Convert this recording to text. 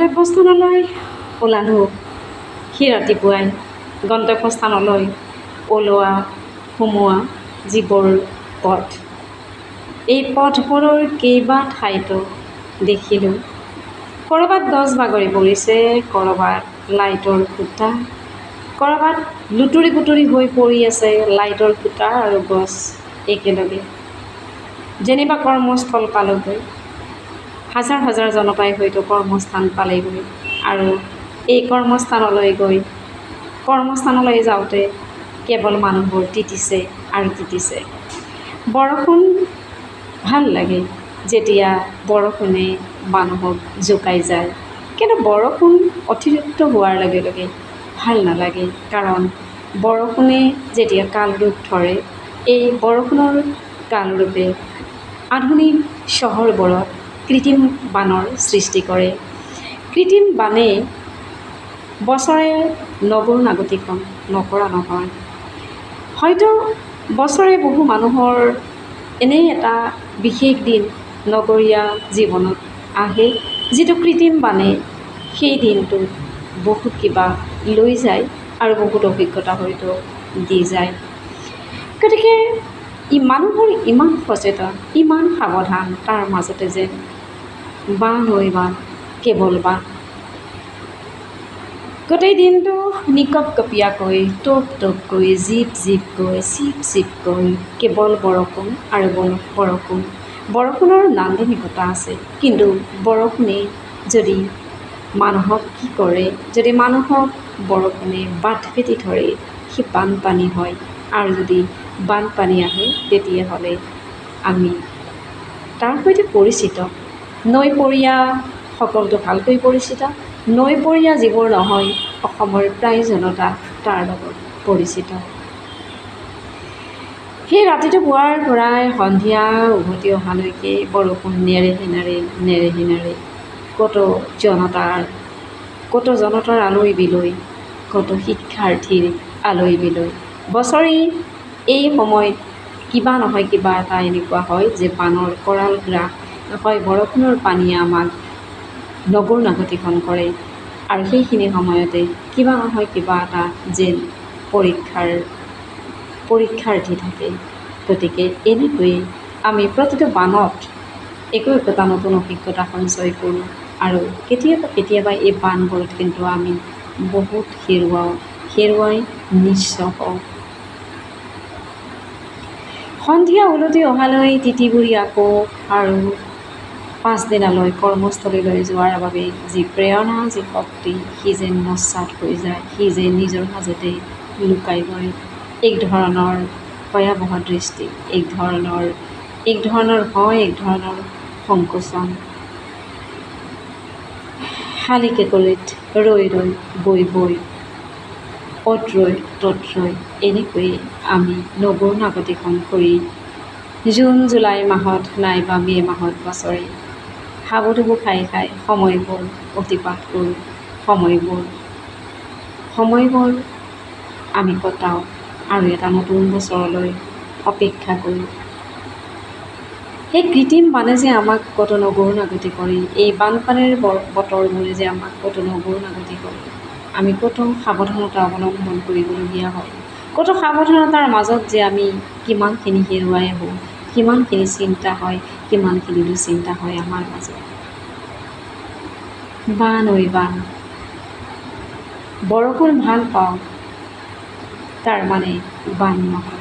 গন্তব্যস্থানলৈ ওলালোঁ। সি ৰাতিপুৱাই গন্তব্যস্থানলৈ ওলোৱা সোমোৱা যিবোৰ পথ, এই পথবোৰৰ কেইবা ঠাইতো দেখিলোঁ ক'ৰবাত গছ বাগৰি পৰিছে, ক'ৰবাত লাইটৰ খুঁটা, ক'ৰবাত লুতুৰি পুতুৰি হৈ পৰি আছে লাইটৰ খুঁটা আৰু গছ একেলগে। যেনিবা কৰ্মস্থল পালোগৈ, হাজাৰ হাজাৰ জনতাই হয়তো কৰ্মস্থান পালেগৈ। আৰু এই কৰ্মস্থানলৈ যাওঁতে কেৱল মানুহবোৰ তিতিছে আৰু তিতিছে। বৰষুণ ভাল লাগে যেতিয়া বৰষুণে মানুহক জোকাই যায়, কিন্তু বৰষুণ অতিৰিক্ত হোৱাৰ লগে লগে ভাল নালাগে। কাৰণ বৰষুণে যেতিয়া কালৰূপ ধৰে, এই বৰষুণৰ কালৰূপে আধুনিক চহৰবোৰত কৃত্ৰিম বানৰ সৃষ্টি কৰে। কৃত্ৰিম বানে বছৰে নগৰ নাগতিকৰণ নকৰা নহয়। হয়তো বছৰে বহু মানুহৰ এনেই এটা বিশেষ দিন নগৰীয়া জীৱনত আহে, যিটো কৃত্ৰিম বানে সেই দিনটোত বহুত কিবা লৈ যায় আৰু বহুত অভিজ্ঞতা হয়তো দি যায়। গতিকে মানুহবোৰ ইমান সচেতন, ইমান সাৱধান, তাৰ মাজতে যে বান ঐ বান, কেৱল বান। গোটেই দিনটো নিকপকপীয়াকৈ, টোপ টোপকৈ, জিপ জিপকৈ, চিপ চিপকৈ কেৱল বৰষুণ আৰু বৰষুণ। বৰষুণৰ নান্দনিকতা আছে, কিন্তু বৰষুণে যদি মানুহক কি কৰে, যদি মানুহক বৰষুণে বাট ভেটি ধৰে, সি বানপানী হয়। আৰু যদি বানপানী আহে, তেতিয়াহ'লে আমি তাৰ সৈতে পৰিচিত। নৈপৰীয়া সকলোতো ভালকৈ পৰিচিত। নৈপৰীয়া যিবোৰ নহয়, অসমৰ প্ৰায় জনতা তাৰ লগত পৰিচিত। সেই ৰাতিটো পুৱাৰ পৰাই সন্ধিয়া উভতি অহালৈকে বৰষুণ নেৰেহি নাৰে। কত জনতাৰ আলৈ বিলৈ, কত শিক্ষাৰ্থীৰ আলৈ বিলৈ। বছৰি এই সময়ত কিবা নহয় কিবা এটা এনেকুৱা হয় যে বানৰ কৰাল গ্ৰাস হয়, বৰষুণৰ পানীয়ে আমাক নগৰ নাগতিকৰণ কৰে। আৰু সেইখিনি সময়তে কিবা নহয় কিবা এটা যেন পৰীক্ষাৰ্থী থাকে। গতিকে এনেকৈয়ে আমি প্ৰতিটো বানত একো একোটা নতুন অভিজ্ঞতা সঞ্চয় কৰোঁ। আৰু কেতিয়াবা এই বানবোৰত কিন্তু আমি বহুত হেৰুৱাই নিঃস্ব হওঁ। সন্ধিয়া উলটি অহালৈ তিতিবুৰি আকৌ আৰু পাছদিনালৈ কৰ্মস্থলীলৈ যোৱাৰ বাবে যি প্ৰেৰণা, যি শক্তি, সি যেন নস্যাৎ হৈ যায়, সি যেন নিজৰ মাজতে লুকাই গৈ এক ধৰণৰ ভয়াৱহ দৃষ্টি, এক ধৰণৰ ভয়, এক ধৰণৰ সংকোচন। শালিকেকলিত ৰৈ বৈ অত ৰৈ তত ৰৈ এনেকৈয়ে আমি নগৰ নাগতিকৰণ কৰি জুন জুলাই মাহত নাইবা মে' মাহত বছৰে হাবুডুবু খাই সময়বোৰ অতিবাদ কৰোঁ। সময়বোৰ আমি কটাওঁ আৰু এটা নতুন বছৰলৈ অপেক্ষা কৰোঁ। সেই কৃত্ৰিম বানে যে আমাক কত নগৰ নাগতি কৰে, এই বানপানীৰ বতৰবোৰে যে আমাক কত নগৰ নাগতি কৰে। আমি কত সাৱধানতা অৱলম্বন কৰিবলগীয়া হয়, কত সাৱধানতাৰ মাজত যে আমি কিমানখিনি হেৰুৱাই আহোঁ, কিমানখিনি চিন্তা হয়, কিমানখিনি দুশ্চিন্তা হয় আমাৰ মাজত। বান ঐ বান, বৰষুণ ভাল পাওঁ, তাৰ মানে বান নহয়।